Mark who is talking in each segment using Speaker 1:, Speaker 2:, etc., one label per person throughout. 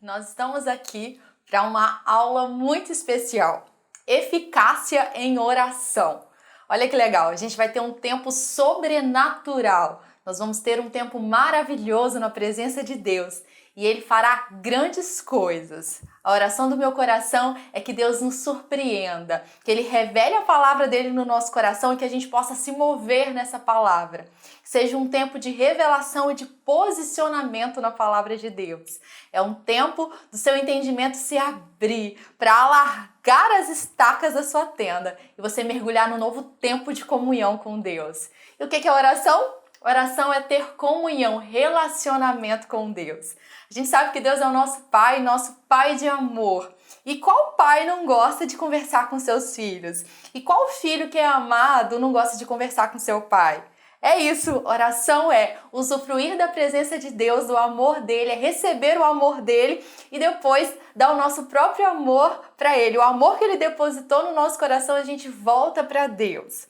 Speaker 1: Nós estamos aqui para uma aula muito especial. Eficácia em oração. Olha que legal, a gente vai ter um tempo sobrenatural. Nós vamos ter um tempo maravilhoso na presença de Deus e Ele fará grandes coisas. A oração do meu coração é que Deus nos surpreenda, que Ele revele a palavra dEle no nosso coração e que a gente possa se mover nessa palavra. Que seja um tempo de revelação e de posicionamento na palavra de Deus. É um tempo do seu entendimento se abrir para alargar as estacas da sua tenda e você mergulhar no novo tempo de comunhão com Deus. E o que é oração? Oração é ter comunhão, relacionamento com Deus. A gente sabe que Deus é o nosso Pai de amor. E qual pai não gosta de conversar com seus filhos? E qual filho que é amado não gosta de conversar com seu pai? É isso, oração é usufruir da presença de Deus, do amor dele, é receber o amor dele e depois dar o nosso próprio amor para ele. O amor que ele depositou no nosso coração, a gente volta para Deus.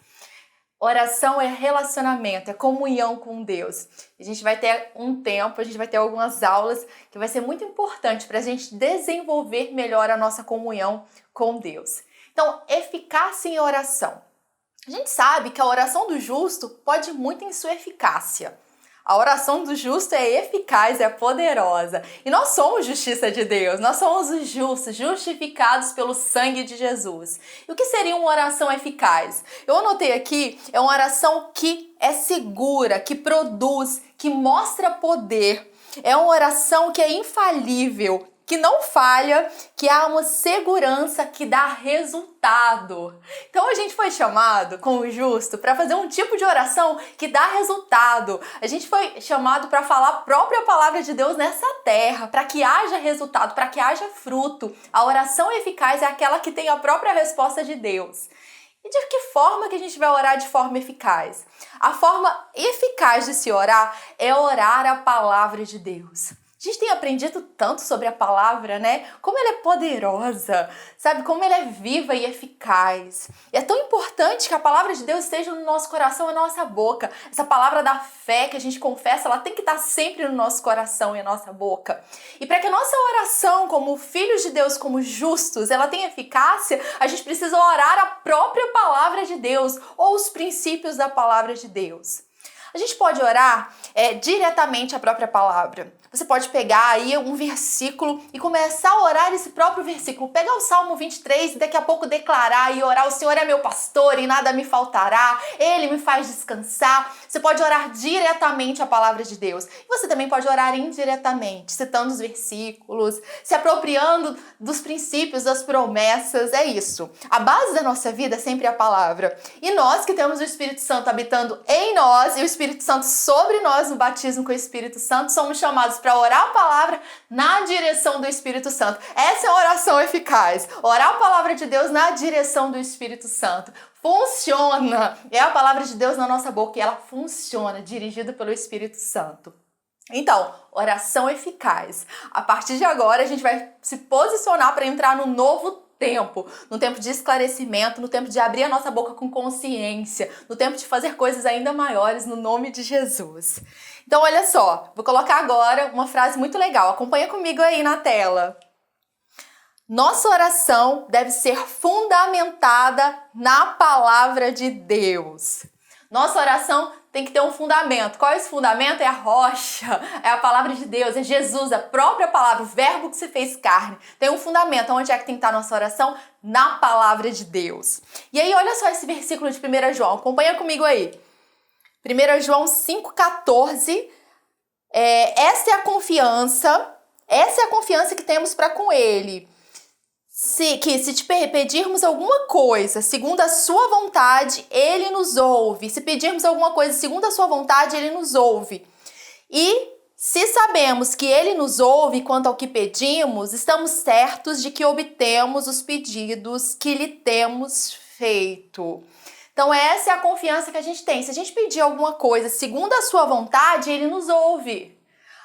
Speaker 1: Oração é relacionamento, é comunhão com Deus. A gente vai ter um tempo, a gente vai ter algumas aulas que vai ser muito importante para a gente desenvolver melhor a nossa comunhão com Deus. Então, eficácia em oração. A gente sabe que a oração do justo pode muito em sua eficácia. A oração do justo é eficaz, é poderosa. E nós somos justiça de Deus, nós somos os justos, justificados pelo sangue de Jesus. E o que seria uma oração eficaz? Eu anotei aqui, é uma oração que é segura, que produz, que mostra poder. É uma oração que é infalível, que não falha, que há uma segurança que dá resultado. Então a gente foi chamado com o justo para fazer um tipo de oração que dá resultado. A gente foi chamado para falar a própria palavra de Deus nessa terra, para que haja resultado, para que haja fruto. A oração eficaz é aquela que tem a própria resposta de Deus. E de que forma que a gente vai orar de forma eficaz? A forma eficaz de se orar é orar a palavra de Deus. A gente tem aprendido tanto sobre a palavra, né? Como ela é poderosa, sabe? Como ela é viva e eficaz. E é tão importante que a palavra de Deus esteja no nosso coração e na nossa boca. Essa palavra da fé que a gente confessa, ela tem que estar sempre no nosso coração e na nossa boca. E para que a nossa oração, como filhos de Deus, como justos, ela tenha eficácia, a gente precisa orar a própria palavra de Deus ou os princípios da palavra de Deus. A gente pode orar diretamente a própria palavra. Você pode pegar aí um versículo e começar a orar esse próprio versículo. Pegar o Salmo 23 e daqui a pouco declarar e orar: o Senhor é meu pastor e nada me faltará, Ele me faz descansar. Você pode orar diretamente a palavra de Deus. E você também pode orar indiretamente, citando os versículos, se apropriando dos princípios, das promessas. É isso. A base da nossa vida é sempre a palavra. E nós que temos o Espírito Santo habitando em nós e o Espírito Santo sobre nós no batismo com o Espírito Santo, somos chamados para orar a palavra na direção do Espírito Santo. Essa é a oração eficaz. Orar a palavra de Deus na direção do Espírito Santo. Funciona! É a palavra de Deus na nossa boca e ela funciona, dirigida pelo Espírito Santo. Então, oração eficaz. A partir de agora, a gente vai se posicionar para entrar no novo tempo, no tempo de esclarecimento, no tempo de abrir a nossa boca com consciência, no tempo de fazer coisas ainda maiores no nome de Jesus. Então, olha só, vou colocar agora uma frase muito legal. Acompanha comigo aí na tela. Nossa oração deve ser fundamentada na palavra de Deus. Nossa oração tem que ter um fundamento. Qual é esse fundamento? É a rocha, é a palavra de Deus, é Jesus, a própria palavra, o verbo que se fez carne. Tem um fundamento. Onde é que tem que estar a nossa oração? Na palavra de Deus. E aí, olha só esse versículo de 1 João. Acompanha comigo aí. 1 João 5,14. Essa é a confiança que temos para com Ele. Se te pedirmos alguma coisa segundo a sua vontade, Ele nos ouve. Se pedirmos alguma coisa segundo a sua vontade, Ele nos ouve. E se sabemos que Ele nos ouve quanto ao que pedimos, estamos certos de que obtemos os pedidos que lhe temos feito. Então essa é a confiança que a gente tem. Se a gente pedir alguma coisa segundo a sua vontade, Ele nos ouve.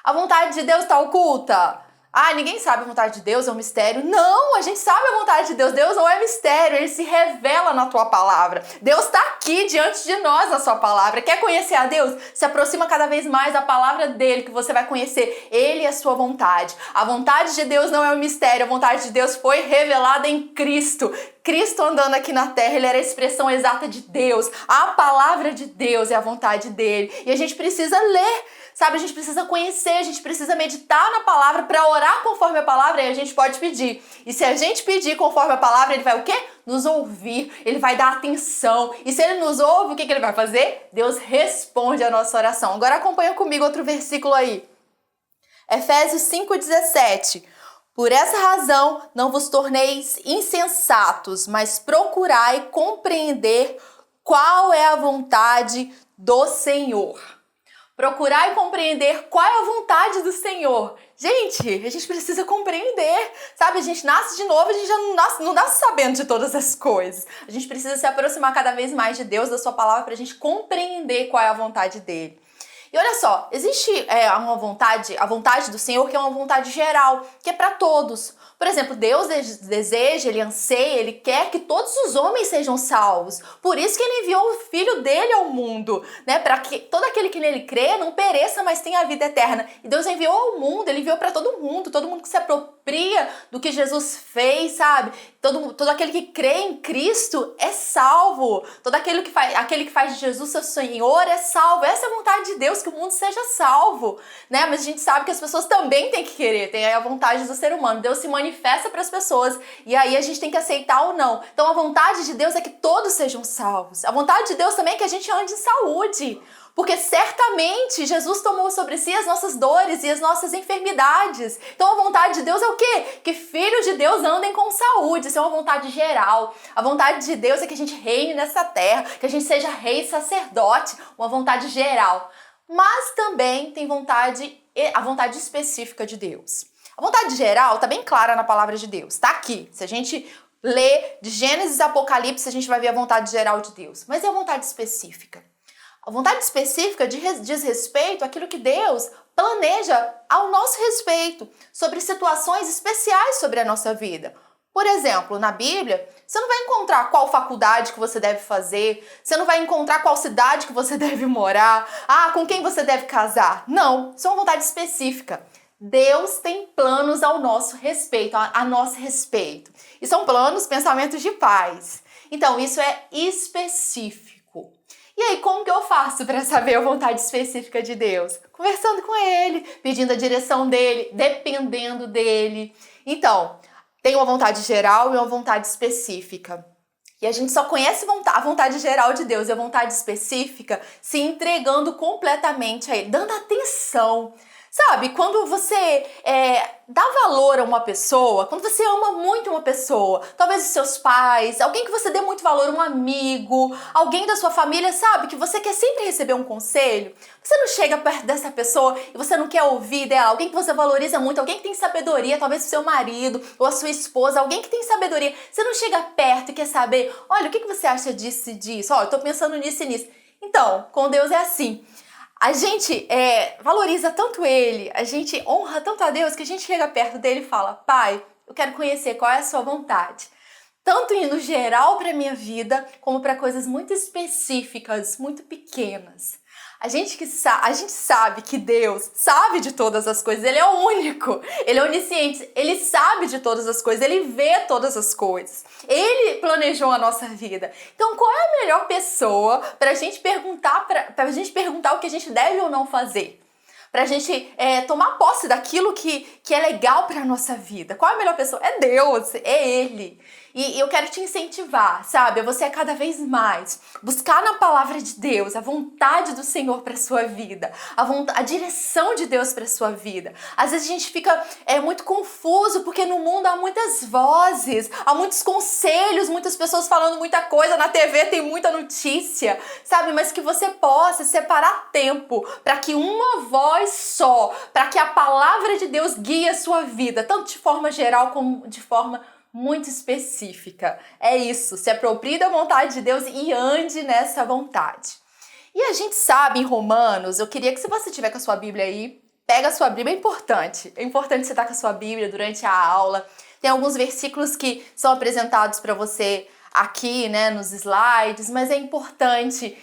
Speaker 1: A vontade de Deus está oculta? Ah, ninguém sabe a vontade de Deus, é um mistério. Não, a gente sabe a vontade de Deus. Deus não é mistério, ele se revela na tua palavra. Deus está aqui diante de nós na sua palavra. Quer conhecer a Deus? Se aproxima cada vez mais da palavra dele, que você vai conhecer ele e a sua vontade. A vontade de Deus não é um mistério, a vontade de Deus foi revelada em Cristo. Cristo andando aqui na terra, ele era a expressão exata de Deus. A palavra de Deus é a vontade dele. E a gente precisa ler. Sabe, a gente precisa conhecer, a gente precisa meditar na palavra para orar conforme a palavra e a gente pode pedir. E se a gente pedir conforme a palavra, ele vai o quê? Nos ouvir, ele vai dar atenção. E se ele nos ouve, o que ele vai fazer? Deus responde a nossa oração. Agora acompanha comigo outro versículo aí. Efésios 5,17. Por essa razão, não vos torneis insensatos, mas procurai compreender qual é a vontade do Senhor. Procurar e compreender qual é a vontade do Senhor. Gente, a gente precisa compreender, sabe? A gente nasce de novo, a gente já não nasce sabendo de todas as coisas. A gente precisa se aproximar cada vez mais de Deus, da sua palavra, para a gente compreender qual é a vontade dele. E olha só, existe uma vontade, a vontade do Senhor, que é uma vontade geral, que é para todos. Por exemplo, Deus deseja, ele anseia, ele quer que todos os homens sejam salvos. Por isso que ele enviou o Filho dele ao mundo, né? Para que todo aquele que nele crê não pereça, mas tenha a vida eterna. E Deus enviou ao mundo, ele enviou para todo mundo que se apropria do que Jesus fez, sabe? Todo aquele que crê em Cristo é salvo. Todo aquele que faz de Jesus seu Senhor é salvo. Essa é a vontade de Deus, que o mundo seja salvo, né? Mas a gente sabe que as pessoas também têm que querer, tem a vontade do ser humano. Deus se manifesta para as pessoas e aí a gente tem que aceitar ou não. Então a vontade de Deus é que todos sejam salvos. A vontade de Deus também é que a gente ande em saúde. Porque certamente Jesus tomou sobre si as nossas dores e as nossas enfermidades. Então a vontade de Deus é o quê? Que filhos de Deus andem com saúde. Isso é uma vontade geral. A vontade de Deus é que a gente reine nessa terra, que a gente seja rei e sacerdote. Uma vontade geral. Mas também tem a vontade específica de Deus. A vontade geral está bem clara na palavra de Deus. Está aqui. Se a gente ler de Gênesis a Apocalipse, a gente vai ver a vontade geral de Deus. Mas e a vontade específica? A vontade específica diz respeito àquilo que Deus planeja ao nosso respeito, sobre situações especiais sobre a nossa vida. Por exemplo, na Bíblia, você não vai encontrar qual faculdade que você deve fazer, você não vai encontrar qual cidade que você deve morar, com quem você deve casar. Não, isso é uma vontade específica. Deus tem planos ao nosso respeito, a nosso respeito. E são planos, pensamentos de paz. Então, isso é específico. E aí, como que eu faço para saber a vontade específica de Deus? Conversando com Ele, pedindo a direção dEle, dependendo dEle. Então, tem uma vontade geral e uma vontade específica. E a gente só conhece a vontade geral de Deus e a vontade específica se entregando completamente a Ele, dando atenção. Sabe, quando você dá valor a uma pessoa, quando você ama muito uma pessoa, talvez os seus pais, alguém que você dê muito valor, um amigo, alguém da sua família, sabe, que você quer sempre receber um conselho, você não chega perto dessa pessoa e você não quer ouvir dela, alguém que você valoriza muito, alguém que tem sabedoria, talvez o seu marido ou a sua esposa, alguém que tem sabedoria, você não chega perto e quer saber, olha, o que você acha disso e disso? Olha, eu tô pensando nisso e nisso. Então, com Deus é assim. A gente valoriza tanto Ele, a gente honra tanto a Deus que a gente chega perto dele e fala, Pai, eu quero conhecer qual é a sua vontade. Tanto no geral para a minha vida, como para coisas muito específicas, muito pequenas. A gente sabe que Deus sabe de todas as coisas, Ele é o único, Ele é onisciente, Ele sabe de todas as coisas, Ele vê todas as coisas, Ele planejou a nossa vida. Então qual é a melhor pessoa para a gente perguntar o que a gente deve ou não fazer? Para a gente tomar posse daquilo que é legal para a nossa vida. Qual é a melhor pessoa? É Deus, é Ele. E eu quero te incentivar, sabe? A você cada vez mais buscar na palavra de Deus a vontade do Senhor para sua vida, a direção de Deus para sua vida. Às vezes a gente fica muito confuso porque no mundo há muitas vozes, há muitos conselhos, muitas pessoas falando muita coisa, na TV tem muita notícia, sabe? Mas que você possa separar tempo para que uma voz só, para que a palavra de Deus guie a sua vida, tanto de forma geral como de forma muito específica. É isso, se aproprie da vontade de Deus e ande nessa vontade. E a gente sabe em Romanos, eu queria que se você tiver com a sua Bíblia aí, pega a sua Bíblia, é importante você estar com a sua Bíblia durante a aula. Tem alguns versículos que são apresentados para você aqui, né, nos slides, mas é importante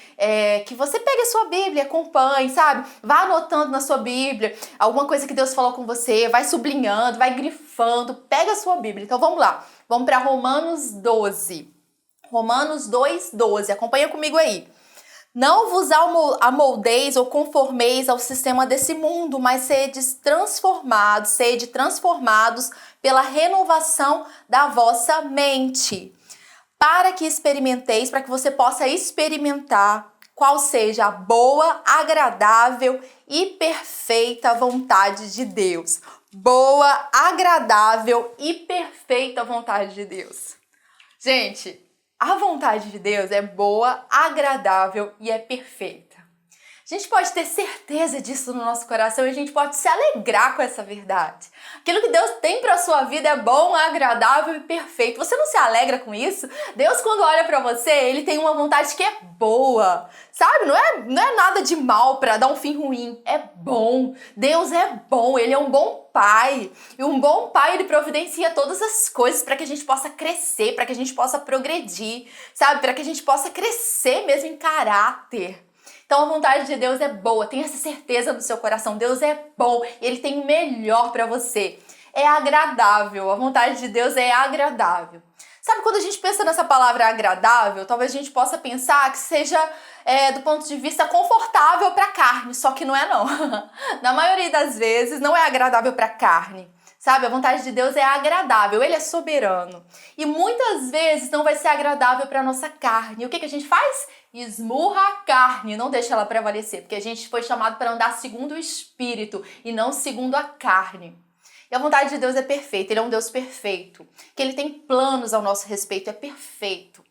Speaker 1: que você pegue a sua Bíblia, acompanhe, sabe? Vá anotando na sua Bíblia alguma coisa que Deus falou com você, vai sublinhando, vai grifando, pega a sua Bíblia. Então vamos lá, vamos para Romanos 12. Romanos 2:12, acompanha comigo aí. Não vos amoldeis ou conformeis ao sistema desse mundo, mas sede transformados pela renovação da vossa mente, para que experimenteis, para que você possa experimentar qual seja a boa, agradável e perfeita vontade de Deus. Boa, agradável e perfeita vontade de Deus. Gente, a vontade de Deus é boa, agradável e é perfeita. A gente pode ter certeza disso no nosso coração e a gente pode se alegrar com essa verdade. Aquilo que Deus tem para a sua vida é bom, agradável e perfeito. Você não se alegra com isso? Deus, quando olha para você, Ele tem uma vontade que é boa, sabe? Não é nada de mal para dar um fim ruim. É bom. Deus é bom. Ele é um bom Pai. E um bom Pai, Ele providencia todas as coisas para que a gente possa crescer, para que a gente possa progredir, sabe? Para que a gente possa crescer mesmo em caráter. Então a vontade de Deus é boa, tenha essa certeza no seu coração, Deus é bom, Ele tem o melhor para você. É agradável, a vontade de Deus é agradável. Sabe, quando a gente pensa nessa palavra agradável, talvez a gente possa pensar que seja do ponto de vista confortável para a carne, só que não é não. Na maioria das vezes não é agradável para a carne. Sabe, a vontade de Deus é agradável, Ele é soberano. E muitas vezes não vai ser agradável para a nossa carne. E o que a gente faz? Esmurra a carne, não deixa ela prevalecer, porque a gente foi chamado para andar segundo o Espírito e não segundo a carne. E a vontade de Deus é perfeita, Ele é um Deus perfeito, que Ele tem planos ao nosso respeito, é perfeito.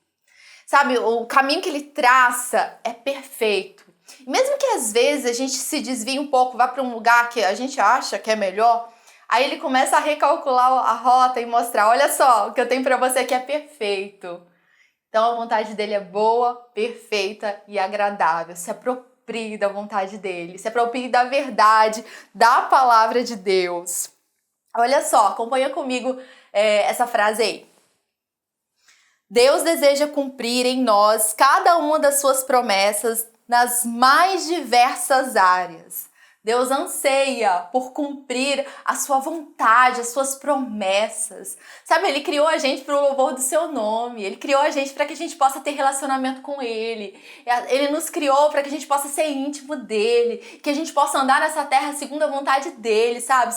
Speaker 1: Sabe, o caminho que Ele traça é perfeito. E mesmo que às vezes a gente se desvie um pouco, vá para um lugar que a gente acha que é melhor, aí Ele começa a recalcular a rota e mostrar, olha só, o que eu tenho para você aqui é perfeito. Então a vontade dele é boa, perfeita e agradável. Se aproprie da vontade dele, se aproprie da verdade, da palavra de Deus. Olha só, acompanha comigo essa frase aí. Deus deseja cumprir em nós cada uma das suas promessas nas mais diversas áreas. Deus anseia por cumprir a sua vontade, as suas promessas. Sabe, Ele criou a gente para o louvor do seu nome. Ele criou a gente para que a gente possa ter relacionamento com Ele. Ele nos criou para que a gente possa ser íntimo dEle, que a gente possa andar nessa terra segundo a vontade dEle, sabe?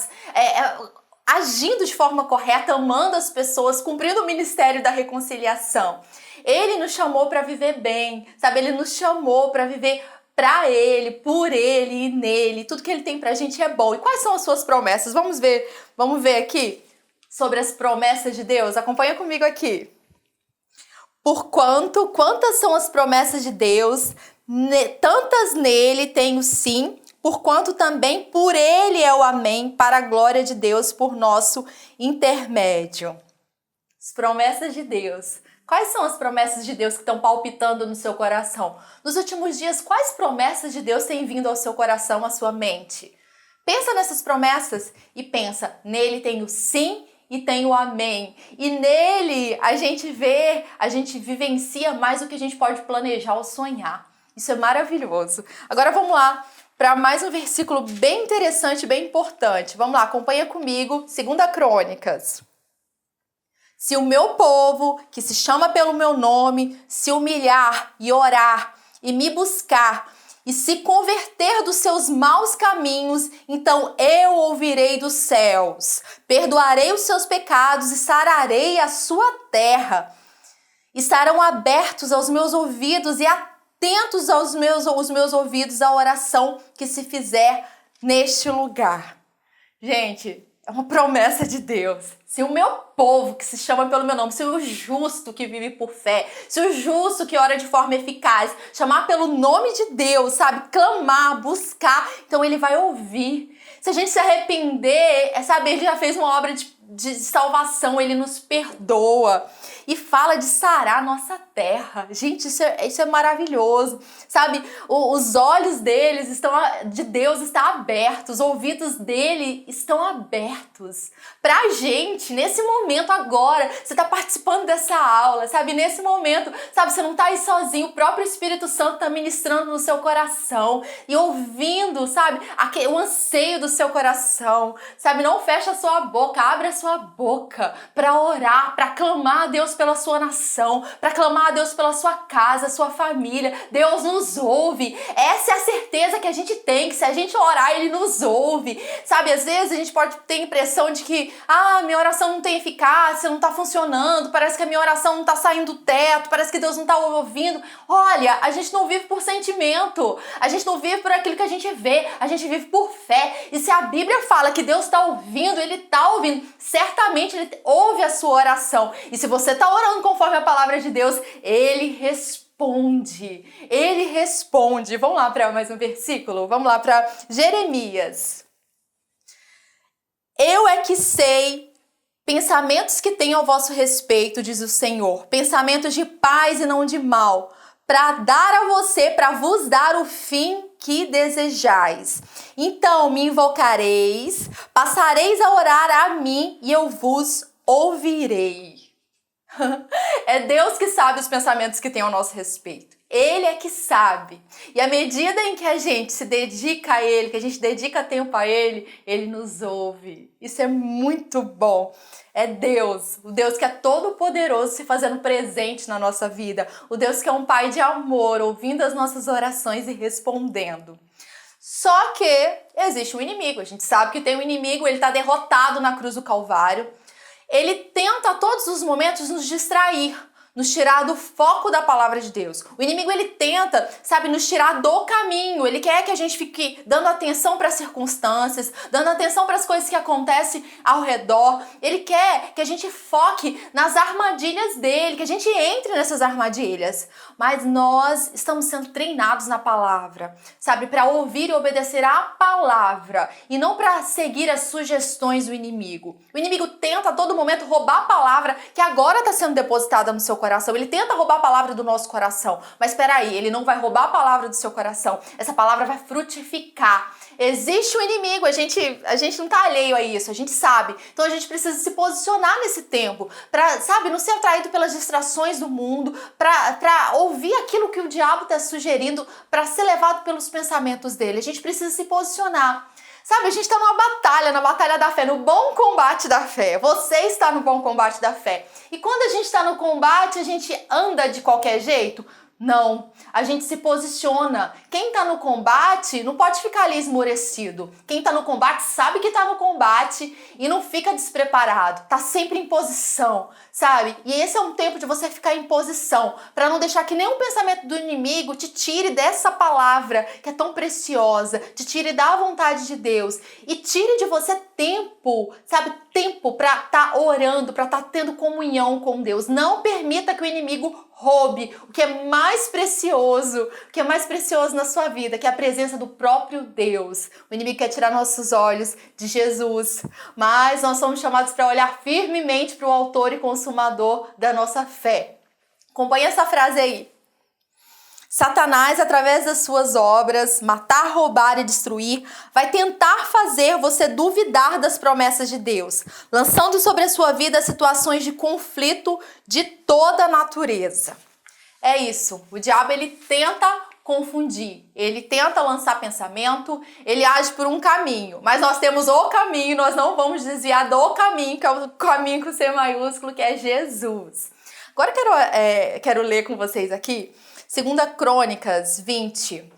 Speaker 1: Agindo de forma correta, amando as pessoas, cumprindo o ministério da reconciliação. Ele nos chamou para viver bem, sabe? Ele nos chamou para viver para Ele, por Ele e nele. Tudo que Ele tem pra gente é bom. E quais são as suas promessas? Vamos ver aqui sobre as promessas de Deus? Acompanha comigo aqui. Quantas são as promessas de Deus? Tantas nele tem o sim, porquanto também por Ele é o amém, para a glória de Deus por nosso intermédio. As promessas de Deus. Quais são as promessas de Deus que estão palpitando no seu coração? Nos últimos dias, quais promessas de Deus têm vindo ao seu coração, à sua mente? Pensa nessas promessas e pensa, nele tem o sim e tem o amém. E nele a gente vivencia mais do que a gente pode planejar ou sonhar. Isso é maravilhoso. Agora vamos lá para mais um versículo bem interessante, bem importante. Vamos lá, acompanha comigo, 2 Crônicas. Se o meu povo, que se chama pelo meu nome, se humilhar e orar e me buscar e se converter dos seus maus caminhos, então eu ouvirei dos céus, perdoarei os seus pecados e sararei a sua terra. Estarão abertos aos meus ouvidos e atentos aos meus ouvidos à oração que se fizer neste lugar. Gente, é uma promessa de Deus. Se o meu povo, que se chama pelo meu nome, se o justo que vive por fé, se o justo que ora de forma eficaz, chamar pelo nome de Deus, sabe? Clamar, buscar, então Ele vai ouvir. Se a gente se arrepender, sabe? Ele já fez uma obra de salvação, Ele nos perdoa. E fala de sarar a nossa terra. Gente, isso é maravilhoso, sabe? Os olhos de Deus estão abertos, os ouvidos dele estão abertos pra gente, nesse momento agora. Você está participando dessa aula, sabe? Nesse momento, sabe? Você não está aí sozinho, o próprio Espírito Santo está ministrando no seu coração e ouvindo, sabe? O anseio do seu coração, sabe? Não fecha a sua boca, abre a sua boca para orar, para clamar a Deus pela sua nação, para clamar a Deus pela sua casa, sua família. Deus nos ouve. Essa é a certeza que a gente tem, que se a gente orar, Ele nos ouve. Sabe, às vezes a gente pode ter a impressão de que minha oração não tem eficácia, não tá funcionando, parece que a minha oração não tá saindo do teto, parece que Deus não tá ouvindo. Olha, a gente não vive por sentimento, a gente não vive por aquilo que a gente vê, a gente vive por fé. E se a Bíblia fala que Deus tá ouvindo, Ele tá ouvindo, certamente Ele ouve a sua oração. E se você tá orando conforme a palavra de Deus, Ele responde. Ele responde. Vamos lá para mais um versículo? Vamos lá para Jeremias. Eu é que sei pensamentos que tenho ao vosso respeito, diz o Senhor, pensamentos de paz e não de mal, para dar a você, para vos dar o fim que desejais. Então me invocareis, passareis a orar a mim e eu vos ouvirei. É Deus que sabe os pensamentos que tem ao nosso respeito. Ele é que sabe. E à medida em que a gente se dedica a Ele, que a gente dedica tempo a Ele, Ele nos ouve. Isso é muito bom. É Deus, o Deus que é todo poderoso se fazendo presente na nossa vida. O Deus que é um Pai de amor, ouvindo as nossas orações e respondendo. Só que existe um inimigo. A gente sabe que tem um inimigo, ele está derrotado na cruz do Calvário. Ele tenta a todos os momentos nos distrair, nos tirar do foco da palavra de Deus. O inimigo, ele tenta, sabe, nos tirar do caminho. Ele quer que a gente fique dando atenção para as circunstâncias, dando atenção para as coisas que acontecem ao redor. Ele quer que a gente foque nas armadilhas dele, que a gente entre nessas armadilhas. Mas nós estamos sendo treinados na palavra, sabe, para ouvir e obedecer à palavra e não para seguir as sugestões do inimigo. O inimigo tenta a todo momento roubar a palavra que agora está sendo depositada no seu coração. Ele tenta roubar a palavra do nosso coração, mas espera aí, ele não vai roubar a palavra do seu coração. Essa palavra vai frutificar. Existe um inimigo, a gente não tá alheio a isso, a gente sabe. Então a gente precisa se posicionar nesse tempo para, sabe, não ser atraído pelas distrações do mundo, para ouvir aquilo que o diabo está sugerindo, para ser levado pelos pensamentos dele. A gente precisa se posicionar. Sabe, a gente está numa batalha, na batalha da fé, no bom combate da fé. Você está no bom combate da fé. E quando a gente está no combate, a gente anda de qualquer jeito? Não, a gente se posiciona. Quem tá no combate não pode ficar ali esmorecido. Quem tá no combate sabe que tá no combate e não fica despreparado. Tá sempre em posição, sabe? E esse é um tempo de você ficar em posição, para não deixar que nenhum pensamento do inimigo te tire dessa palavra que é tão preciosa, te tire da vontade de Deus e tire de você tempo, sabe? Tempo para tá orando, para tá tendo comunhão com Deus. Não permita que o inimigo roube o que é mais precioso, na sua vida, que é a presença do próprio Deus. O inimigo quer tirar nossos olhos de Jesus, mas nós somos chamados para olhar firmemente para o autor e consumador da nossa fé. Acompanhe essa frase aí. Satanás, através das suas obras, matar, roubar e destruir, vai tentar fazer você duvidar das promessas de Deus, lançando sobre a sua vida situações de conflito de toda natureza. É isso, o diabo ele tenta confundir, ele tenta lançar pensamento, ele age por um caminho, mas nós temos o caminho, nós não vamos desviar do caminho, que é o caminho com C maiúsculo, que é Jesus. Agora eu quero ler com vocês aqui 2 Crônicas 20.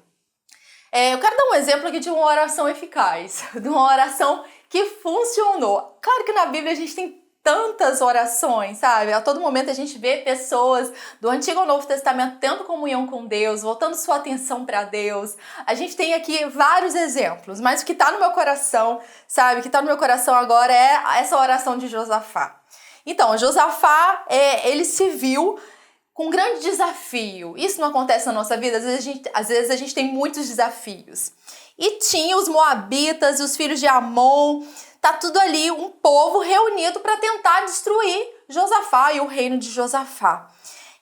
Speaker 1: Eu quero dar um exemplo aqui de uma oração eficaz, de uma oração que funcionou. Claro que na Bíblia a gente tem tantas orações, sabe? A todo momento a gente vê pessoas do Antigo ou Novo Testamento tendo comunhão com Deus, voltando sua atenção para Deus. A gente tem aqui vários exemplos, mas o que está no meu coração, sabe? O que está no meu coração agora é essa oração de Josafá. Então, Josafá, ele se viu com um grande desafio. Isso não acontece na nossa vida, às vezes a gente tem muitos desafios. E tinha os moabitas e os filhos de Amon, tá tudo ali, um povo reunido para tentar destruir Josafá e o reino de Josafá.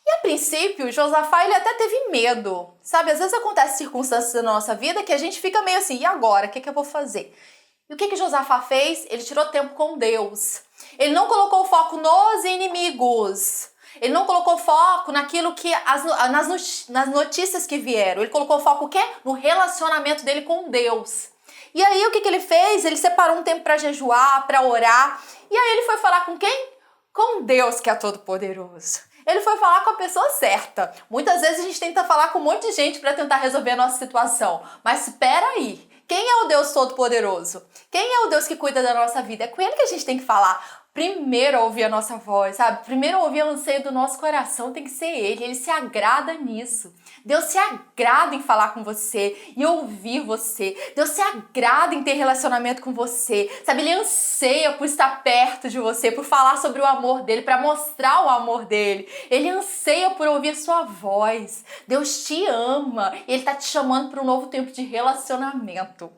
Speaker 1: E a princípio, Josafá ele até teve medo, sabe? Às vezes acontecem circunstâncias na nossa vida que a gente fica meio assim, e agora? O que eu vou fazer? E o que Josafá fez? Ele tirou tempo com Deus. Ele não colocou o foco nos inimigos. Ele não colocou foco naquilo que nas notícias que vieram. Ele colocou foco o quê? No relacionamento dele com Deus. E aí o que ele fez? Ele separou um tempo para jejuar, para orar. E aí ele foi falar com quem? Com Deus, que é todo-poderoso. Ele foi falar com a pessoa certa. Muitas vezes a gente tenta falar com um monte de gente para tentar resolver a nossa situação. Mas espera aí. Quem é o Deus Todo-Poderoso? Quem é o Deus que cuida da nossa vida? É com Ele que a gente tem que falar. Primeiro ouvir a nossa voz, sabe? Primeiro ouvir o anseio do nosso coração, tem que ser Ele se agrada nisso. Deus se agrada em falar com você e ouvir você. Deus se agrada em ter relacionamento com você, sabe? Ele anseia por estar perto de você, por falar sobre o amor dele, para mostrar o amor dele. Ele anseia por ouvir sua voz. Deus te ama e Ele está te chamando para um novo tempo de relacionamento.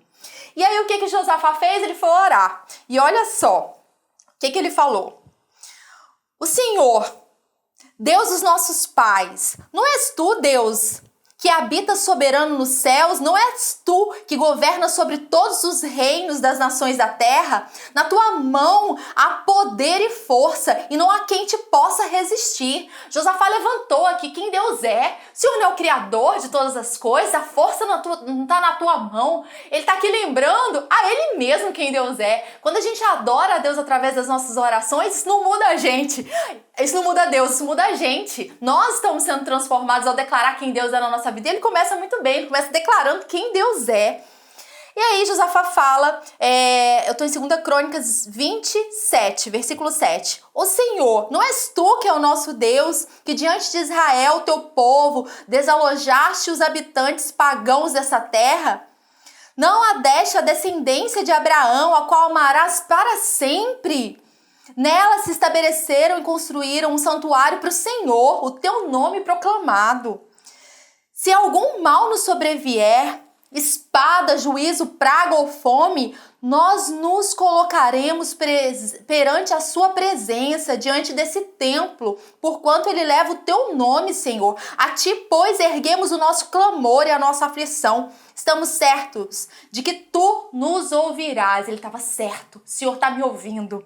Speaker 1: E aí o que Josafá fez? Ele foi orar. E olha só. O que ele falou? O Senhor, Deus dos nossos pais, não és tu, Deus, que habita soberano nos céus? Não és tu que governa sobre todos os reinos das nações da terra? Na tua mão há poder e força, e não há quem te possa resistir. Josafá levantou aqui quem Deus é. O Senhor não é o Criador de todas as coisas, a força não está na tua mão. Ele está aqui lembrando a Ele mesmo quem Deus é. Quando a gente adora a Deus através das nossas orações, isso não muda a gente. Isso não muda Deus, isso muda a gente. Nós estamos sendo transformados ao declarar quem Deus é na nossa vida. E ele começa muito bem, ele começa declarando quem Deus é. E aí Josafá fala, eu estou em 2 Crônicas 27, versículo 7. O Senhor, não és tu que é o nosso Deus, que diante de Israel, teu povo, desalojaste os habitantes pagãos dessa terra? Não adeste a descendência de Abraão, a qual amarás para sempre? Nela se estabeleceram e construíram um santuário para o Senhor, o teu nome proclamado. Se algum mal nos sobrevier, espada, juízo, praga ou fome, nós nos colocaremos perante a sua presença, diante desse templo, porquanto ele leva o teu nome, Senhor. A ti, pois, erguemos o nosso clamor e a nossa aflição. Estamos certos de que tu nos ouvirás. Ele estava certo, o Senhor está me ouvindo.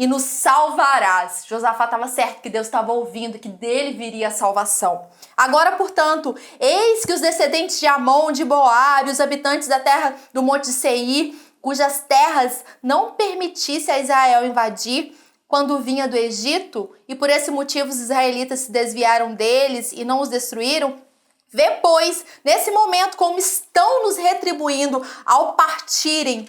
Speaker 1: E nos salvarás. Josafá estava certo que Deus estava ouvindo, que dele viria a salvação. Agora, portanto, eis que os descendentes de Amon, de Moabe, os habitantes da terra do Monte de Seir, cujas terras não permitisse a Israel invadir quando vinha do Egito, e por esse motivo os israelitas se desviaram deles e não os destruíram, vê, pois, nesse momento como estão nos retribuindo ao partirem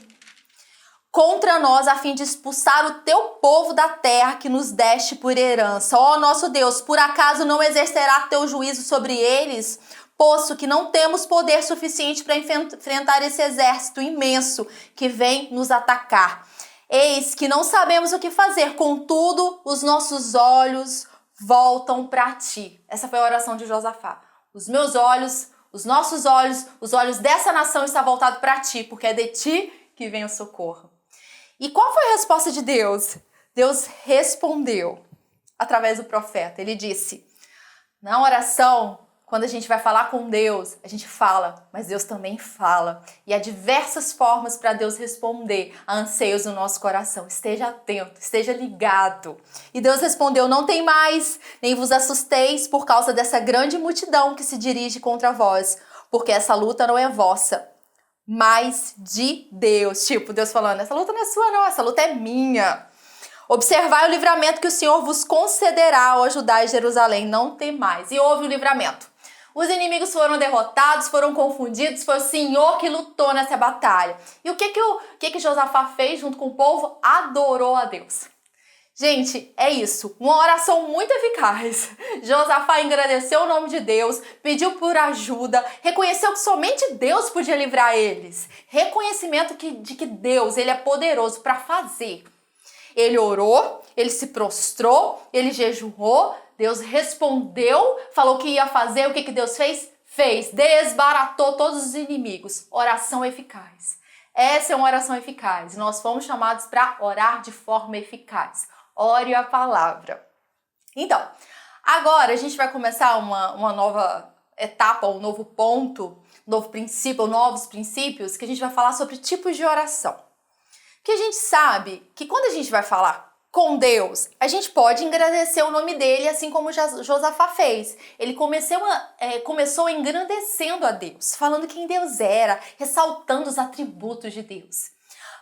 Speaker 1: contra nós, a fim de expulsar o teu povo da terra que nos deste por herança. Ó nosso Deus, por acaso não exercerá teu juízo sobre eles? Posto que não temos poder suficiente para enfrentar esse exército imenso que vem nos atacar. Eis que não sabemos o que fazer, contudo, os nossos olhos voltam para ti. Essa foi a oração de Josafá. Os meus olhos, os nossos olhos, os olhos dessa nação estão voltados para ti, porque é de ti que vem o socorro. E qual foi a resposta de Deus? Deus respondeu através do profeta. Ele disse, na oração, quando a gente vai falar com Deus, a gente fala, mas Deus também fala. E há diversas formas para Deus responder a anseios do nosso coração. Esteja atento, esteja ligado. E Deus respondeu, não tem mais, nem vos assusteis por causa dessa grande multidão que se dirige contra vós, porque essa luta não é vossa, mas de Deus. Tipo, Deus falando, essa luta não é sua não, essa luta é minha. Observai o livramento que o Senhor vos concederá ao ajudar Jerusalém, não temais. E houve o livramento. Os inimigos foram derrotados, foram confundidos, foi o Senhor que lutou nessa batalha. E o que Josafá fez junto com o povo? Adorou a Deus. Gente, é isso, uma oração muito eficaz. Josafá agradeceu o nome de Deus, pediu por ajuda, reconheceu que somente Deus podia livrar eles. Reconhecimento de que Deus, Ele é poderoso para fazer. Ele orou, ele se prostrou, ele jejuou, Deus respondeu, falou que ia fazer, o que Deus fez? Fez, desbaratou todos os inimigos. Oração eficaz. Essa é uma oração eficaz. Nós fomos chamados para orar de forma eficaz. Ore a palavra. Então, agora a gente vai começar uma nova etapa, um novo ponto, um novo princípio, ou novos princípios, que a gente vai falar sobre tipos de oração. Porque a gente sabe que quando a gente vai falar com Deus, a gente pode engrandecer o nome dele, assim como Josafá fez. Ele começou engrandecendo a Deus, falando quem Deus era, ressaltando os atributos de Deus.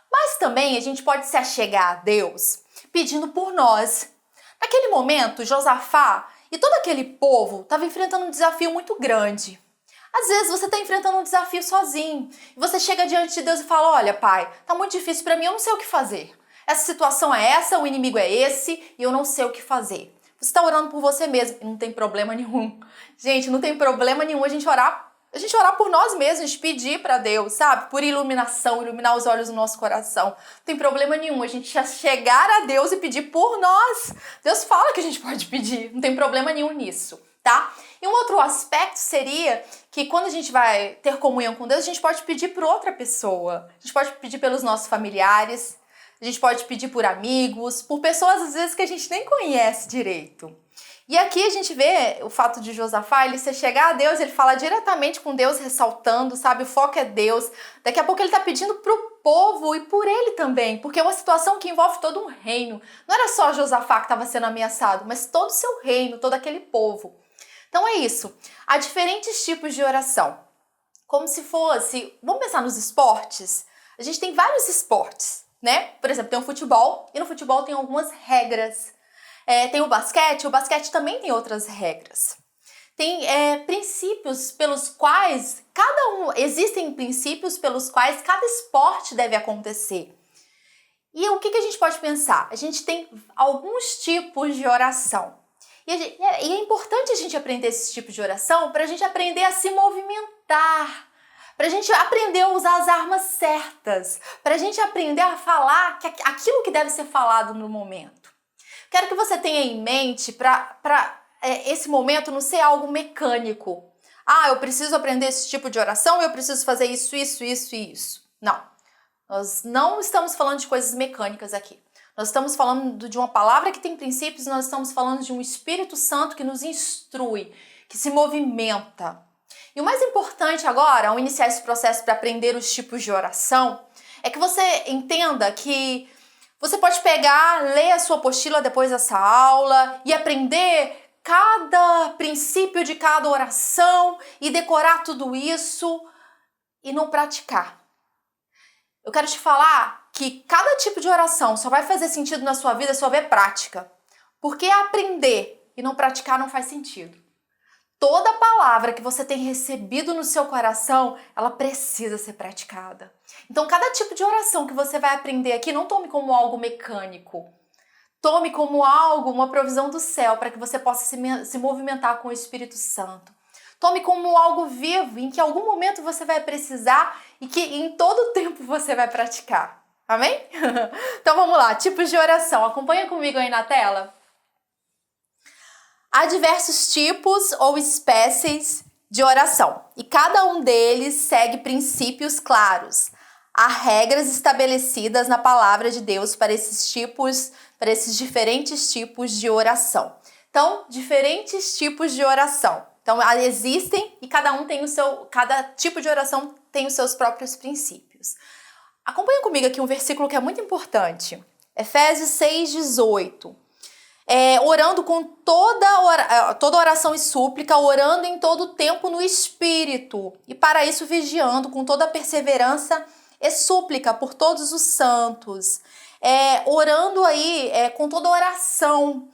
Speaker 1: Mas também a gente pode se achegar a Deus pedindo por nós. Naquele momento, Josafá e todo aquele povo estava enfrentando um desafio muito grande. Às vezes você está enfrentando um desafio sozinho e você chega diante de Deus e fala: olha, pai, tá muito difícil para mim, eu não sei o que fazer. Essa situação é essa, o inimigo é esse e eu não sei o que fazer. Você está orando por você mesmo e não tem problema nenhum. Gente, não tem problema nenhum a gente orar por nós mesmos, pedir para Deus, sabe? Por iluminação, iluminar os olhos do nosso coração. Não tem problema nenhum a gente chegar a Deus e pedir por nós. Deus fala que a gente pode pedir, não tem problema nenhum nisso, tá? E um outro aspecto seria que quando a gente vai ter comunhão com Deus, a gente pode pedir por outra pessoa. A gente pode pedir pelos nossos familiares, a gente pode pedir por amigos, por pessoas às vezes que a gente nem conhece direito. E aqui a gente vê o fato de Josafá, ele se chegar a Deus, ele fala diretamente com Deus, ressaltando, sabe? O foco é Deus. Daqui a pouco ele está pedindo para o povo e por ele também, porque é uma situação que envolve todo um reino. Não era só Josafá que estava sendo ameaçado, mas todo o seu reino, todo aquele povo. Então é isso. Há diferentes tipos de oração. Como se fosse, vamos pensar nos esportes? A gente tem vários esportes, né? Por exemplo, tem o futebol e no futebol tem algumas regras. Tem o basquete também tem outras regras. Tem princípios pelos quais existem princípios pelos quais cada esporte deve acontecer. E o que a gente pode pensar? A gente tem alguns tipos de oração. E é importante a gente aprender esses tipos de oração para a gente aprender a se movimentar, para a gente aprender a usar as armas certas, para a gente aprender a falar aquilo que deve ser falado no momento. Quero que você tenha em mente para esse momento não ser algo mecânico. Ah, eu preciso aprender esse tipo de oração, eu preciso fazer isso, isso, isso e isso. Não, nós não estamos falando de coisas mecânicas aqui. Nós estamos falando de uma palavra que tem princípios, nós estamos falando de um Espírito Santo que nos instrui, que se movimenta. E o mais importante agora, ao iniciar esse processo para aprender os tipos de oração, é que você entenda que você pode pegar, ler a sua apostila depois dessa aula e aprender cada princípio de cada oração e decorar tudo isso e não praticar. Eu quero te falar que cada tipo de oração só vai fazer sentido na sua vida se houver prática. Porque aprender e não praticar não faz sentido. Toda palavra que você tem recebido no seu coração, ela precisa ser praticada. Então, cada tipo de oração que você vai aprender aqui, não tome como algo mecânico. Tome como algo, uma provisão do céu, para que você possa se movimentar com o Espírito Santo. Tome como algo vivo, em que em algum momento você vai precisar e que em todo tempo você vai praticar. Amém? Então vamos lá, tipos de oração. Acompanha comigo aí na tela. Há diversos tipos ou espécies de oração e cada um deles segue princípios claros. Há regras estabelecidas na palavra de Deus para esses diferentes tipos de oração. Então, diferentes tipos de oração. Então, existem e cada tipo de oração tem os seus próprios princípios. Acompanha comigo aqui um versículo que é muito importante. Efésios 6:18. Orando com toda oração e súplica, orando em todo tempo no Espírito, e para isso vigiando com toda perseverança e súplica por todos os santos. Orando aí com toda oração,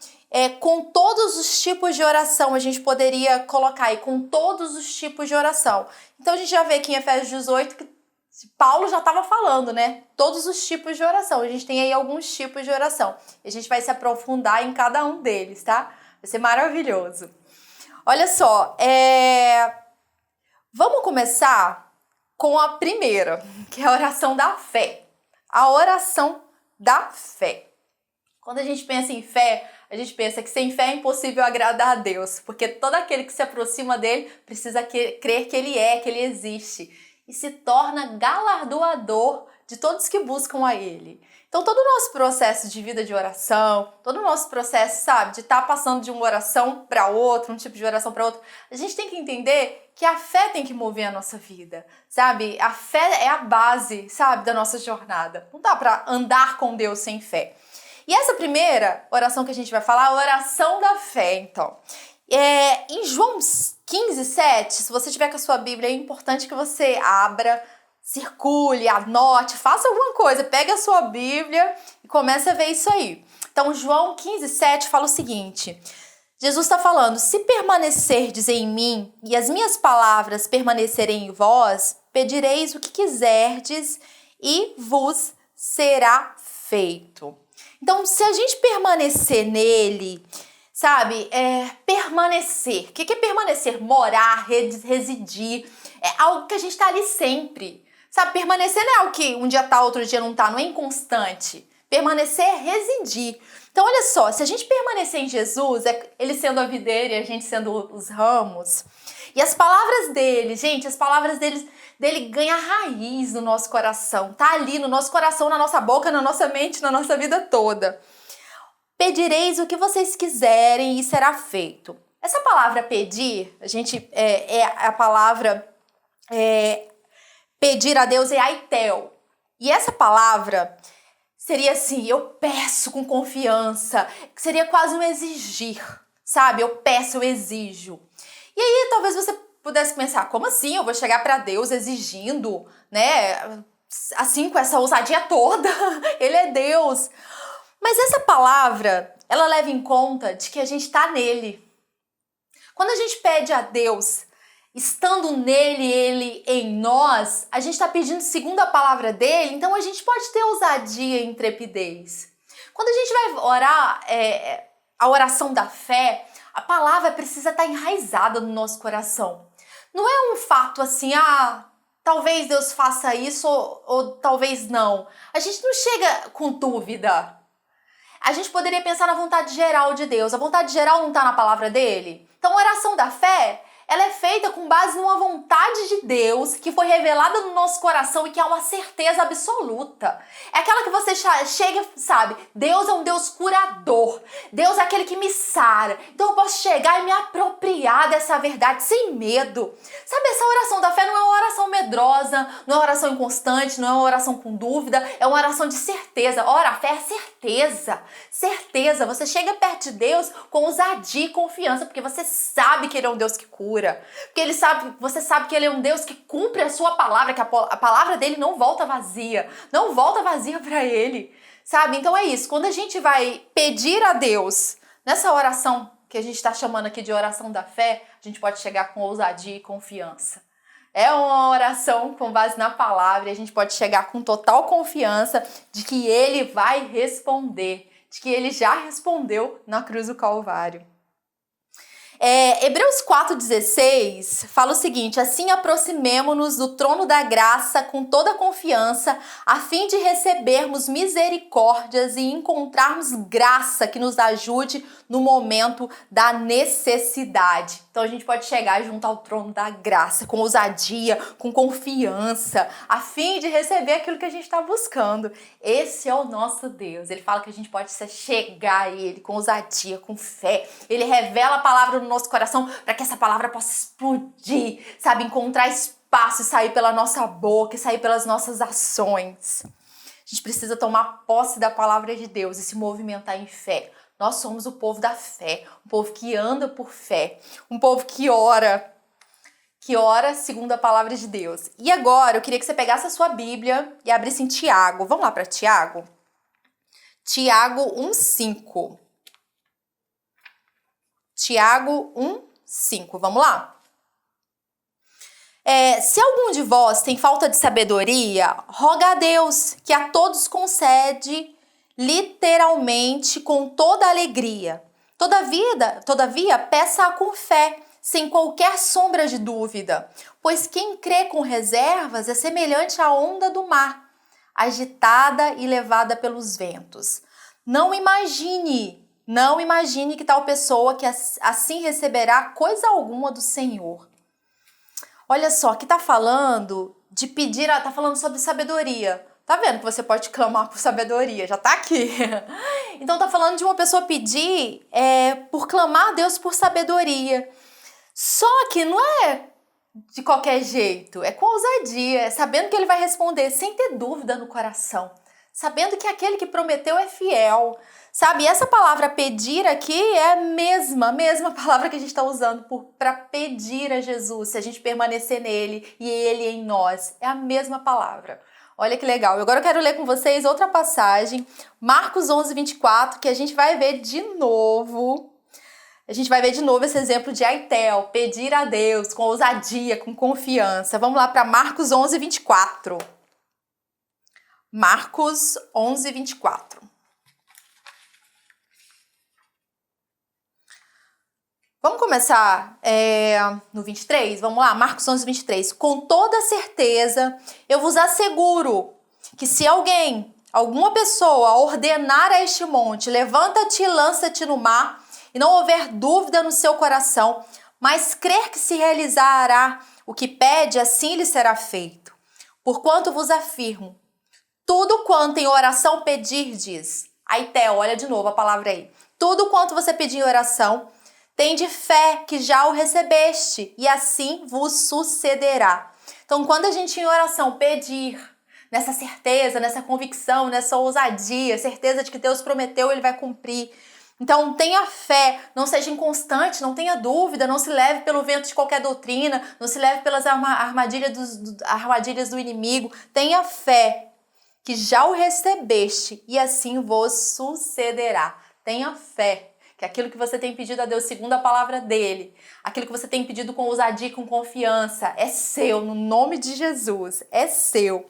Speaker 1: com todos os tipos de oração, a gente poderia colocar aí, com todos os tipos de oração. Então a gente já vê aqui em Efésios 18 que Paulo já estava falando, né? Todos os tipos de oração. A gente tem aí alguns tipos de oração. E a gente vai se aprofundar em cada um deles, tá? Vai ser maravilhoso. Olha só, vamos começar com a primeira, que é a oração da fé. A oração da fé. Quando a gente pensa em fé, a gente pensa que sem fé é impossível agradar a Deus, porque todo aquele que se aproxima dele precisa crer que ele existe. E se torna galardoador de todos que buscam a Ele. Então, todo o nosso processo de vida de oração, todo o nosso processo, sabe, de estar passando de uma oração para outra, um tipo de oração para outra, a gente tem que entender que a fé tem que mover a nossa vida, sabe? A fé é a base, sabe, da nossa jornada. Não dá para andar com Deus sem fé. E essa primeira oração que a gente vai falar é a oração da fé, então. Em João 15:7, se você tiver com a sua Bíblia, é importante que você abra, circule, anote, faça alguma coisa, pegue a sua Bíblia e comece a ver isso aí. Então, João 15:7 fala o seguinte: Jesus está falando, se permanecerdes em mim e as minhas palavras permanecerem em vós, pedireis o que quiserdes e vos será feito. Então, se a gente permanecer nele, sabe, permanecer. O que é permanecer? Morar, residir. É algo que a gente está ali sempre. Sabe, permanecer não é algo que um dia tá, outro dia não tá, não é inconstante. Permanecer é residir. Então, olha só, se a gente permanecer em Jesus, ele sendo a videira e a gente sendo os ramos, e as palavras dele, gente, as palavras dele ganham raiz no nosso coração, tá ali no nosso coração, na nossa boca, na nossa mente, na nossa vida toda. Pedireis o que vocês quiserem e será feito. Essa palavra pedir, a gente a palavra pedir a Deus é aitel. E essa palavra seria assim, eu peço com confiança, seria quase um exigir, sabe? Eu peço, eu exijo. E aí talvez você pudesse pensar, como assim? Eu vou chegar para Deus exigindo, né? Assim, com essa ousadia toda, ele é Deus. Mas essa palavra, ela leva em conta de que a gente está nele. Quando a gente pede a Deus, estando nele, ele em nós, a gente está pedindo segundo a palavra dele, então a gente pode ter ousadia e intrepidez. Quando a gente vai orar a oração da fé, a palavra precisa estar enraizada no nosso coração. Não é um fato assim, talvez Deus faça isso ou talvez não. A gente não chega com dúvida. A gente poderia pensar na vontade geral de Deus. A vontade geral não está na palavra dele? Então a oração da fé, ela é feita com base numa vontade de Deus que foi revelada no nosso coração e que é uma certeza absoluta. É aquela que você chega e sabe, Deus é um Deus curador. Deus é aquele que me sara. Então eu posso chegar e me apropriar dessa verdade sem medo. Sabe, essa oração da fé não é uma oração medrosa, não é uma oração inconstante, não é uma oração com dúvida, é uma oração de certeza. Ora, a fé é certeza. Certeza. Você chega perto de Deus com ousadia e confiança, porque você sabe que ele é um Deus que cura. Porque você sabe que ele é um Deus que cumpre a sua palavra, que a palavra dele não volta vazia. Não volta vazia para ele, sabe? Então é isso. Quando a gente vai pedir a Deus, nessa oração que a gente está chamando aqui de oração da fé, a gente pode chegar com ousadia e confiança. É uma oração com base na palavra e a gente pode chegar com total confiança de que ele vai responder, de que ele já respondeu na cruz do Calvário. Hebreus 4,16 fala o seguinte: assim aproximemo-nos do trono da graça com toda confiança, a fim de recebermos misericórdias e encontrarmos graça que nos ajude no momento da necessidade. Então a gente pode chegar junto ao trono da graça, com ousadia, com confiança, a fim de receber aquilo que a gente está buscando. Esse é o nosso Deus. Ele fala que a gente pode chegar a Ele com ousadia, com fé. Ele revela a palavra no nosso coração para que essa palavra possa explodir, sabe? Encontrar espaço e sair pela nossa boca e sair pelas nossas ações. A gente precisa tomar posse da palavra de Deus e se movimentar em fé. Nós somos o povo da fé, um povo que anda por fé, um povo que ora segundo a palavra de Deus. E agora eu queria que você pegasse a sua Bíblia e abrisse em Tiago. Vamos lá para Tiago? Tiago 1,5. Tiago 1,5. Vamos lá? Se algum de vós tem falta de sabedoria, roga a Deus, que a todos concede literalmente com toda alegria. Todavia, peça com fé, sem qualquer sombra de dúvida, pois quem crê com reservas é semelhante à onda do mar, agitada e levada pelos ventos. Não imagine que tal pessoa que assim receberá coisa alguma do Senhor. Olha só, aqui está falando de pedir, está falando sobre sabedoria. Tá vendo que você pode clamar por sabedoria, já tá aqui. Então tá falando de uma pessoa pedir por clamar a Deus por sabedoria. Só que não é de qualquer jeito, é com ousadia, sabendo que ele vai responder, sem ter dúvida no coração, sabendo que aquele que prometeu é fiel, sabe? E essa palavra pedir aqui é a mesma palavra que a gente está usando para pedir a Jesus, se a gente permanecer nele e ele em nós, é a mesma palavra. Olha que legal. Agora eu quero ler com vocês outra passagem, Marcos 11:24, que a gente vai ver de novo. A gente vai ver de novo esse exemplo de Aitel, pedir a Deus com ousadia, com confiança. Vamos lá para Marcos 11:24. Marcos 11:24. Vamos começar no 23? Vamos lá, Marcos 11:23. Com toda certeza, eu vos asseguro que se alguma pessoa ordenar a este monte, levanta-te e lança-te no mar, e não houver dúvida no seu coração, mas crer que se realizará o que pede, assim lhe será feito. Porquanto vos afirmo, tudo quanto em oração pedirdes, Aitel, olha de novo a palavra aí, tudo quanto você pedir em oração, tende fé que já o recebeste, e assim vos sucederá. Então, quando a gente em oração pedir, nessa certeza, nessa convicção, nessa ousadia, certeza de que Deus prometeu, Ele vai cumprir. Então, tenha fé, não seja inconstante, não tenha dúvida, não se leve pelo vento de qualquer doutrina, não se leve pelas armadilhas do inimigo. Tenha fé que já o recebeste e assim vos sucederá. Tenha fé que aquilo que você tem pedido a Deus segundo a palavra dele, aquilo que você tem pedido com ousadia e com confiança, é seu, no nome de Jesus, é seu.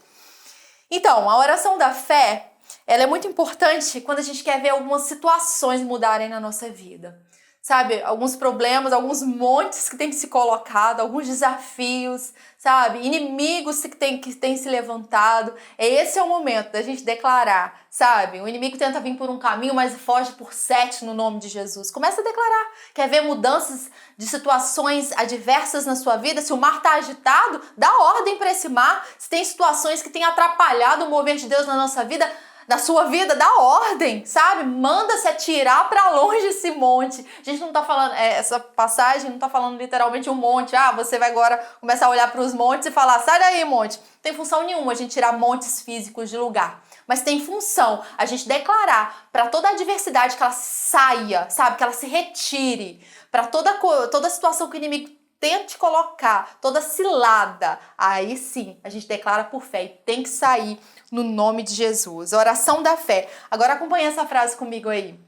Speaker 1: Então, a oração da fé, ela é muito importante quando a gente quer ver algumas situações mudarem na nossa vida. Sabe, alguns problemas, alguns montes que tem que se colocado, alguns desafios, sabe, inimigos que tem se levantado. Esse é o momento da gente declarar, sabe, o inimigo tenta vir por um caminho, mas foge por 7 no nome de Jesus. Começa a declarar. Quer ver mudanças de situações adversas na sua vida? Se o mar está agitado, dá ordem para esse mar. Se tem situações que têm atrapalhado o mover de Deus na nossa vida, na sua vida, dá ordem, sabe? Manda se atirar para longe esse monte. A gente não tá falando, essa passagem não tá falando literalmente um monte. Você vai agora começar a olhar para os montes e falar, sai daí, monte. Não tem função nenhuma a gente tirar montes físicos de lugar. Mas tem função a gente declarar para toda adversidade que ela saia, sabe? Que ela se retire. Para toda situação que o inimigo tente colocar, toda cilada, aí sim a gente declara por fé e tem que sair no nome de Jesus. Oração da fé. Agora acompanha essa frase comigo aí.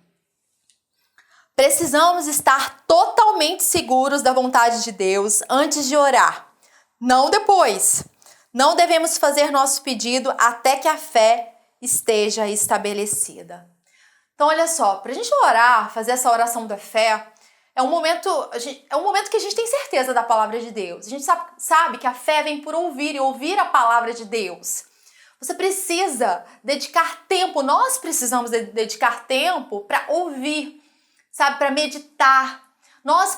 Speaker 1: Precisamos estar totalmente seguros da vontade de Deus antes de orar, não depois. Não devemos fazer nosso pedido até que a fé esteja estabelecida. Então olha só, para a gente orar, fazer essa oração da fé, é um momento que a gente tem certeza da palavra de Deus. A gente sabe que a fé vem por ouvir e ouvir a palavra de Deus. Você precisa dedicar tempo, nós precisamos dedicar tempo para ouvir, sabe, para meditar. Nós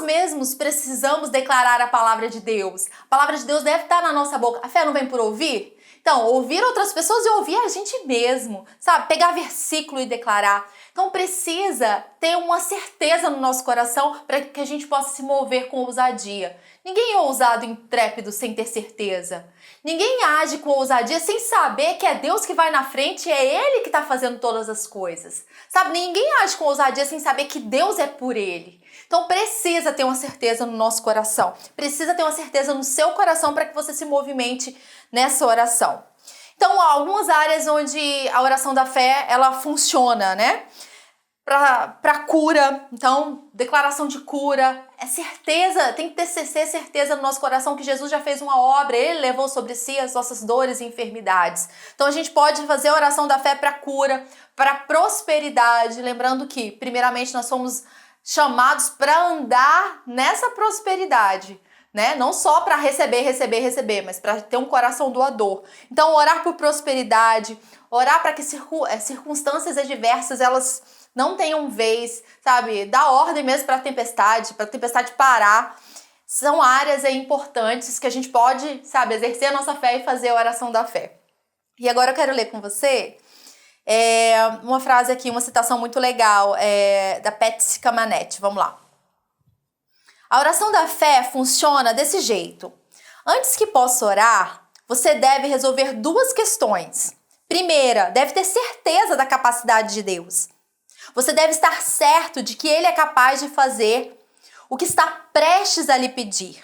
Speaker 1: mesmos precisamos declarar a palavra de Deus. A palavra de Deus deve estar na nossa boca. A fé não vem por ouvir? Então, ouvir outras pessoas e ouvir a gente mesmo, sabe? Pegar versículo e declarar. Então, precisa ter uma certeza no nosso coração para que a gente possa se mover com ousadia. Ninguém é ousado e intrépido sem ter certeza. Ninguém age com ousadia sem saber que é Deus que vai na frente e é Ele que está fazendo todas as coisas. Sabe? Ninguém age com ousadia sem saber que Deus é por Ele. Então precisa ter uma certeza no nosso coração. Precisa ter uma certeza no seu coração para que você se movimente nessa oração. Então, há algumas áreas onde a oração da fé, ela funciona, né? Para cura, então, declaração de cura, é certeza, tem que ter certeza no nosso coração que Jesus já fez uma obra, Ele levou sobre si as nossas dores e enfermidades. Então, a gente pode fazer a oração da fé para cura, para prosperidade, lembrando que, primeiramente, nós somos chamados para andar nessa prosperidade, né? Não só para receber, mas para ter um coração doador. Então, orar por prosperidade, orar para que circunstâncias adversas, elas não tenham vez, sabe? Dar ordem mesmo para a tempestade parar. São áreas aí importantes que a gente pode, sabe, exercer a nossa fé e fazer a oração da fé. E agora eu quero ler com você uma frase aqui, uma citação muito legal da Patsy Camanetti. Vamos lá. A oração da fé funciona desse jeito. Antes que possa orar, você deve resolver duas questões. Primeira, deve ter certeza da capacidade de Deus. Você deve estar certo de que Ele é capaz de fazer o que está prestes a lhe pedir.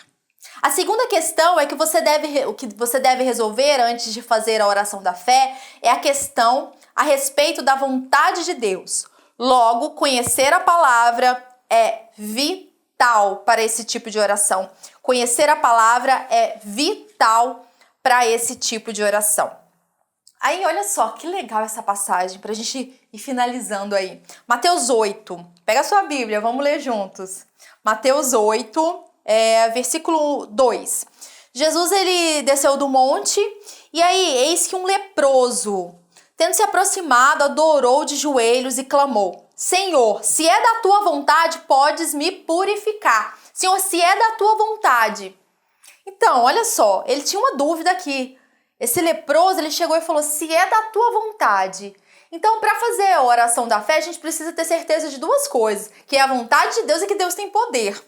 Speaker 1: A segunda questão é que o que você deve resolver antes de fazer a oração da fé é a questão a respeito da vontade de Deus. Logo, conhecer a palavra é vital para esse tipo de oração. Conhecer a palavra é vital para esse tipo de oração. Aí, olha só, que legal essa passagem para a gente ir finalizando aí. Mateus 8, pega a sua Bíblia, vamos ler juntos. Mateus 8, versículo 2. Jesus, ele desceu do monte e aí, eis que um leproso, tendo se aproximado, adorou de joelhos e clamou: Senhor, se é da tua vontade, podes me purificar. Senhor, se é da tua vontade. Então, olha só, ele tinha uma dúvida aqui. Esse leproso, ele chegou e falou: se é da tua vontade. Então, para fazer a oração da fé, a gente precisa ter certeza de duas coisas. Que é a vontade de Deus e que Deus tem poder.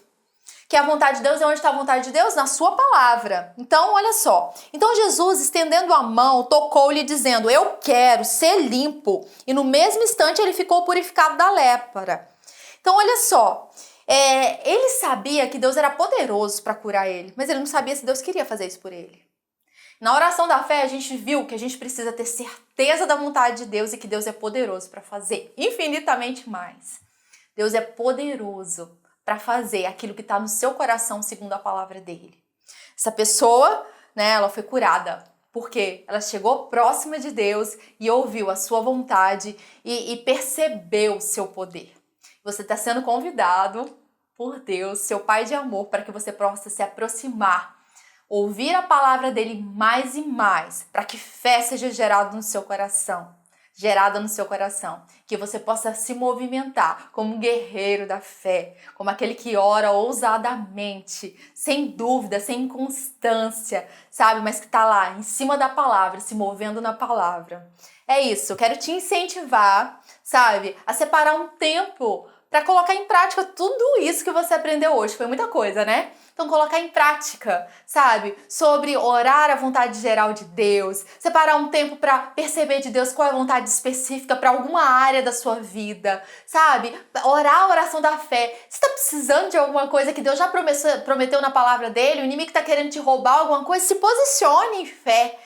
Speaker 1: Que a vontade de Deus é onde está a vontade de Deus? Na sua palavra. Então, olha só. Então, Jesus, estendendo a mão, tocou-lhe dizendo: eu quero ser limpo. E no mesmo instante, ele ficou purificado da lepra. Então, olha só. Ele sabia que Deus era poderoso para curar ele. Mas ele não sabia se Deus queria fazer isso por ele. Na oração da fé, a gente viu que a gente precisa ter certeza da vontade de Deus e que Deus é poderoso para fazer infinitamente mais. Deus é poderoso para fazer aquilo que está no seu coração segundo a palavra dele. Essa pessoa, né, ela foi curada porque ela chegou próxima de Deus e ouviu a sua vontade e percebeu o seu poder. Você está sendo convidado por Deus, seu Pai de amor, para que você possa se aproximar, ouvir a palavra dele mais e mais, para que fé seja gerada no seu coração. Que você possa se movimentar como um guerreiro da fé, como aquele que ora ousadamente, sem dúvida, sem inconstância, sabe? Mas que está lá, em cima da palavra, se movendo na palavra. É isso, eu quero te incentivar, sabe? A separar um tempo para colocar em prática tudo isso que você aprendeu hoje. Foi muita coisa, né? Então, colocar em prática, sabe? Sobre orar a vontade geral de Deus, separar um tempo para perceber de Deus qual é a vontade específica para alguma área da sua vida, sabe? Orar a oração da fé. Você está precisando de alguma coisa que Deus já prometeu na palavra dele? O inimigo está querendo te roubar alguma coisa? Se posicione em fé.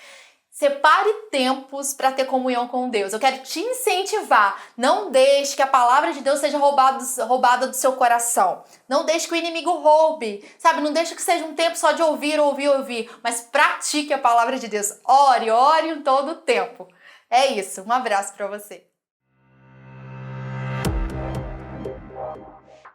Speaker 1: Separe tempos para ter comunhão com Deus. Eu quero te incentivar. Não deixe que a palavra de Deus seja roubada do seu coração. Não deixe que o inimigo roube, sabe? Não deixe que seja um tempo só de ouvir, mas pratique a palavra de Deus. Ore em todo o tempo. É isso. Um abraço para você.